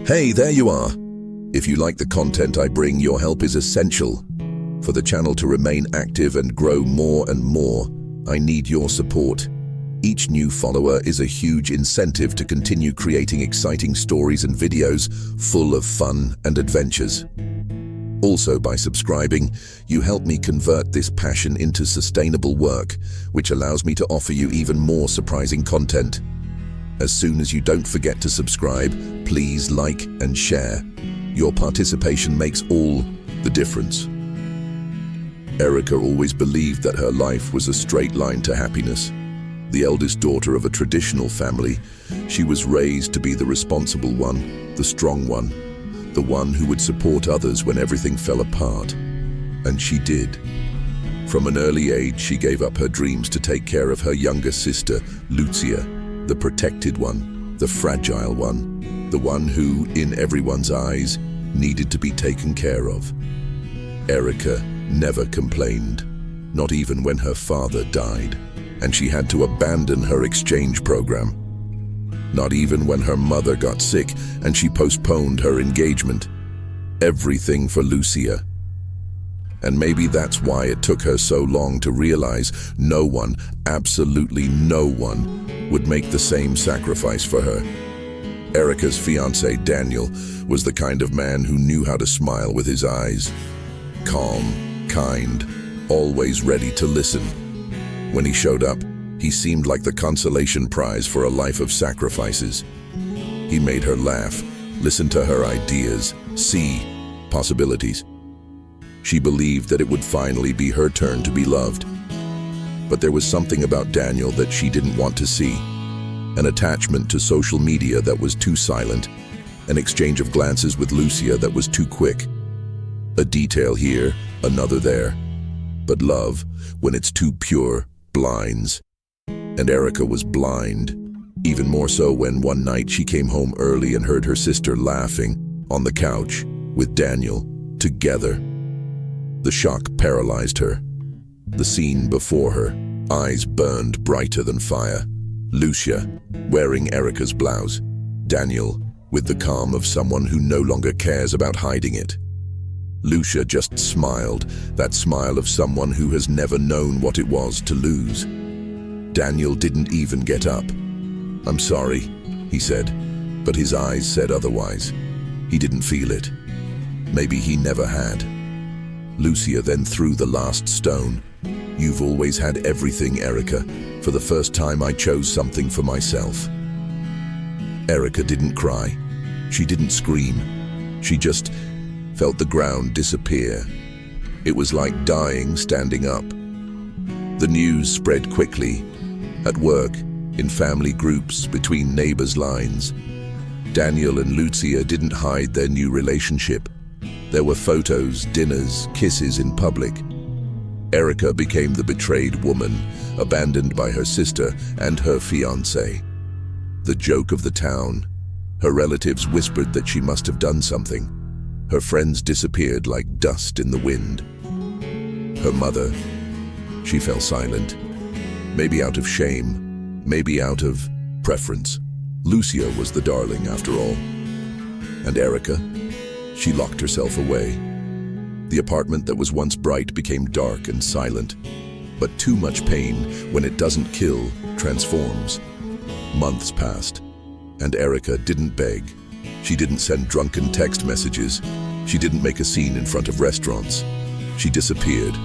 Hey, there you are. If you like the content I bring, your help is essential. For the channel to remain active and grow more and more, I need your support. Each new follower is a huge incentive to continue creating exciting stories and videos full of fun and adventures. Also, by subscribing, you help me convert this passion into sustainable work, which allows me to offer you even more surprising content. As soon as you don't forget to subscribe, please like and share. Your participation makes all the difference. Erica always believed that her life was a straight line to happiness. The eldest daughter of a traditional family, she was raised to be the responsible one, the strong one, the one who would support others when everything fell apart. And she did. From an early age, she gave up her dreams to take care of her younger sister, Lucia, the protected one, the fragile one, the one who, in everyone's eyes, needed to be taken care of. Erica never complained, not even when her father died, and she had to abandon her exchange program. Not even when her mother got sick and she postponed her engagement. Everything for Lucia. And maybe that's why it took her so long to realize no one, absolutely no one, would make the same sacrifice for her. Erica's fiancé, Daniel, was the kind of man who knew how to smile with his eyes. Calm, kind, always ready to listen. When he showed up, he seemed like the consolation prize for a life of sacrifices. He made her laugh, listen to her ideas, see possibilities. She believed that it would finally be her turn to be loved. But there was something about Daniel that she didn't want to see. An attachment to social media that was too silent, an exchange of glances with Lucia that was too quick. A detail here, another there. But love, when it's too pure, blinds. And Erica was blind, even more so when one night she came home early and heard her sister laughing on the couch with Daniel together. The shock paralyzed her. The scene before her, eyes burned brighter than fire. Lucia, wearing Erica's blouse. Daniel, with the calm of someone who no longer cares about hiding it. Lucia just smiled, that smile of someone who has never known what it was to lose. Daniel didn't even get up. "I'm sorry," he said, but his eyes said otherwise. He didn't feel it. Maybe he never had. Lucia then threw the last stone. "You've always had everything, Erica. For the first time, I chose something for myself." Erica didn't cry. She didn't scream. She just felt the ground disappear. It was like dying standing up. The news spread quickly. At work, in family groups, between neighbors' lines. Daniel and Lucia didn't hide their new relationship. There were photos, dinners, kisses in public. Erica became the betrayed woman, abandoned by her sister and her fiancé. The joke of the town. Her relatives whispered that she must have done something. Her friends disappeared like dust in the wind. Her mother, she fell silent. Maybe out of shame, maybe out of preference. Lucia was the darling after all. And Erica, she locked herself away. The apartment that was once bright became dark and silent. But too much pain, when it doesn't kill, transforms. Months passed, and Erica didn't beg. She didn't send drunken text messages. She didn't make a scene in front of restaurants. She disappeared.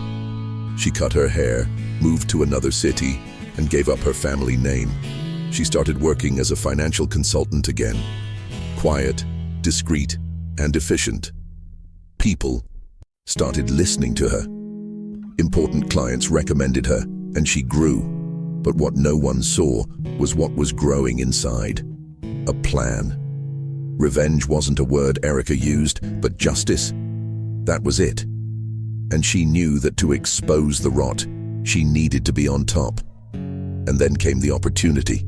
She cut her hair, moved to another city, and gave up her family name. She started working as a financial consultant again. Quiet, discreet, and efficient. People started listening to her. Important clients recommended her, and she grew. But what no one saw was what was growing inside. A plan. Revenge wasn't a word Erica used, but justice. That was it. And she knew that to expose the rot, she needed to be on top. And then came the opportunity.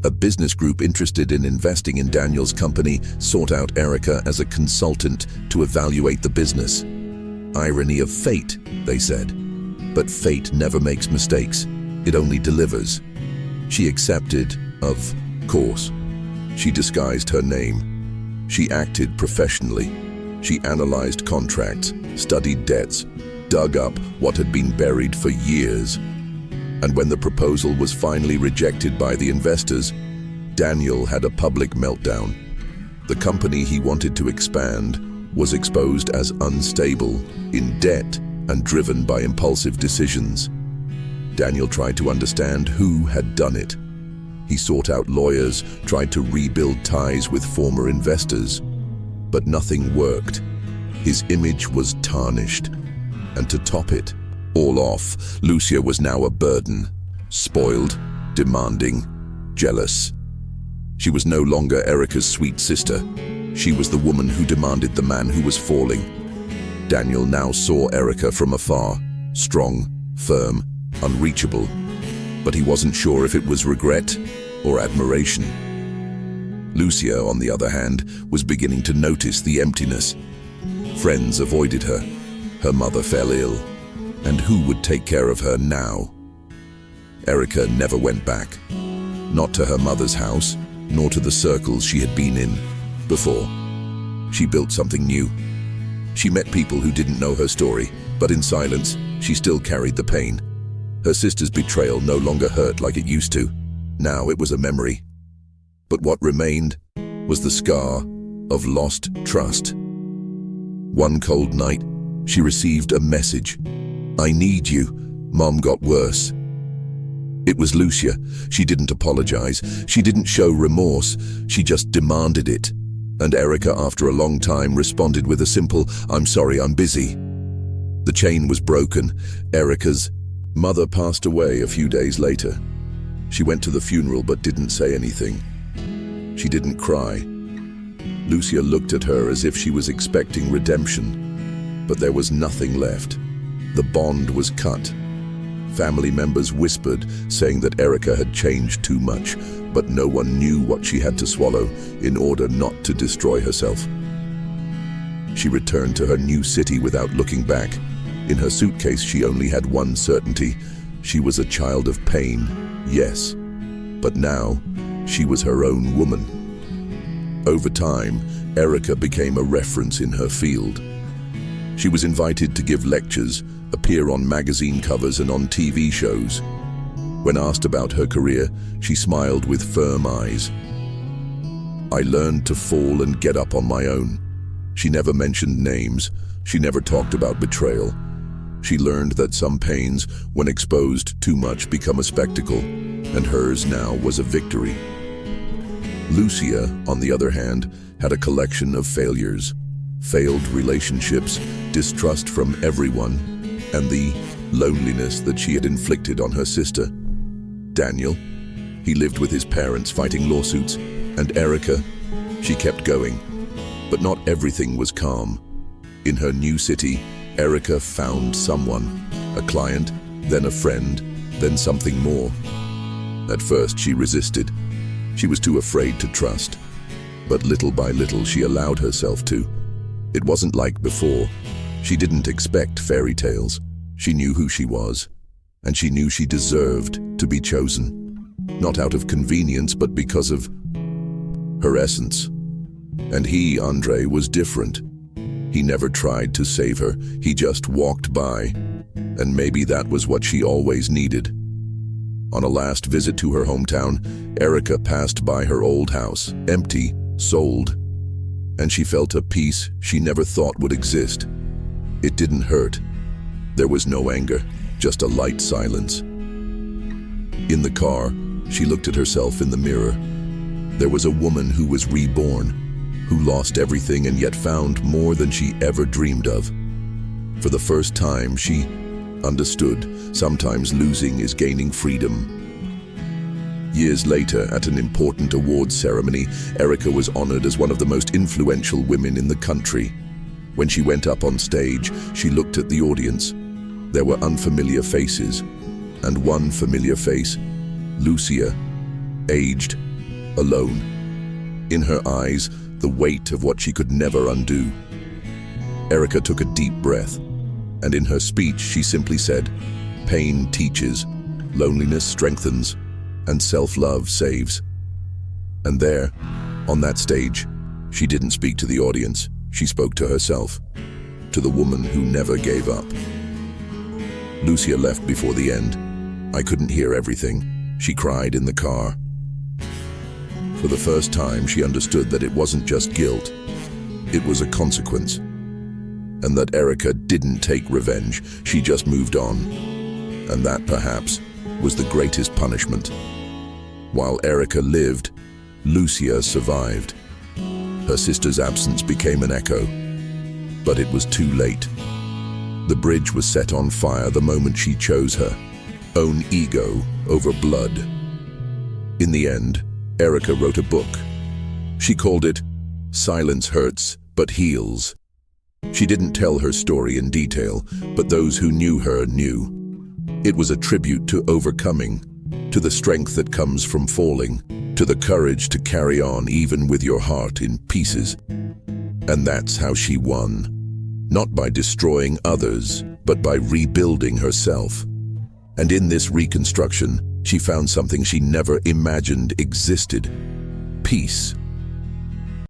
A business group interested in investing in Daniel's company sought out Erica as a consultant to evaluate the business. Irony of fate, they said. But fate never makes mistakes. It only delivers. She accepted, of course. She disguised her name. She acted professionally. She analyzed contracts, studied debts, dug up what had been buried for years. And when the proposal was finally rejected by the investors, Daniel had a public meltdown. The company he wanted to expand was exposed as unstable, in debt, and driven by impulsive decisions. Daniel tried to understand who had done it. He sought out lawyers, tried to rebuild ties with former investors, but nothing worked. His image was tarnished. And to top it all off, Lucia was now a burden, spoiled, demanding, jealous. She was no longer Erica's sweet sister. She was the woman who demanded the man who was falling. Daniel now saw Erica from afar, strong, firm, unreachable, but he wasn't sure if it was regret or admiration. Lucia, on the other hand, was beginning to notice the emptiness. Friends avoided her. Her mother fell ill. And who would take care of her now? Erica never went back. Not to her mother's house, nor to the circles she had been in before. She built something new. She met people who didn't know her story, but in silence, she still carried the pain. Her sister's betrayal no longer hurt like it used to. Now it was a memory. But what remained was the scar of lost trust. One cold night, she received a message. "I need you. Mom got worse." It was Lucia. She didn't apologize. She didn't show remorse. She just demanded it. And Erica, after a long time, responded with a simple, "I'm sorry, I'm busy." The chain was broken. Erica's mother passed away a few days later. She went to the funeral but didn't say anything. She didn't cry. Lucia looked at her as if she was expecting redemption. But there was nothing left. The bond was cut. Family members whispered, saying that Erica had changed too much, but no one knew what she had to swallow in order not to destroy herself. She returned to her new city without looking back. In her suitcase, she only had one certainty. She was a child of pain, yes, but now she was her own woman. Over time, Erica became a reference in her field. She was invited to give lectures, appear on magazine covers and on TV shows. When asked about her career, she smiled with firm eyes. "I learned to fall and get up on my own." She never mentioned names. She never talked about betrayal. She learned that some pains, when exposed too much, become a spectacle, and hers now was a victory. Lucia, on the other hand, had a collection of failures. Failed relationships, distrust from everyone, and the loneliness that she had inflicted on her sister. Daniel, he lived with his parents fighting lawsuits, and Erica, she kept going. But not everything was calm. In her new city, Erica found someone, a client, then a friend, then something more. At first she resisted. She was too afraid to trust. But little by little she allowed herself to. It wasn't like before. She didn't expect fairy tales. She knew who she was, and she knew she deserved to be chosen. Not out of convenience, but because of her essence. And he, Andre, was different. He never tried to save her. He just walked by. And maybe that was what she always needed. On a last visit to her hometown, Erica passed by her old house, empty, sold. And she felt a peace she never thought would exist. It didn't hurt. There was no anger, just a light silence. In the car, she looked at herself in the mirror. There was a woman who was reborn, who lost everything and yet found more than she ever dreamed of. For the first time, she understood sometimes losing is gaining freedom. Years later, at an important awards ceremony, Erica was honored as one of the most influential women in the country. When she went up on stage, she looked at the audience. There were unfamiliar faces, and one familiar face, Lucia, aged, alone. In her eyes, the weight of what she could never undo. Erica took a deep breath, and in her speech she simply said, "Pain teaches, loneliness strengthens, and self-love saves." And there, on that stage, She didn't speak to the audience. She spoke to herself, to the woman who never gave up. Lucia left before the end. I couldn't hear everything. She cried in the car. For the first time, she understood that it wasn't just guilt. It was a consequence. And that Erica didn't take revenge. She just moved on. And that, perhaps, was the greatest punishment. While Erica lived, Lucia survived. Her sister's absence became an echo. But it was too late. The bridge was set on fire the moment she chose her own ego over blood. In the end, Erica wrote a book. She called it Silence Hurts But Heals. She didn't tell her story in detail, but those who knew her knew. It was a tribute to overcoming, to the strength that comes from falling, to the courage to carry on even with your heart in pieces. And that's how she won. Not by destroying others, but by rebuilding herself. And in this reconstruction, she found something she never imagined existed: peace.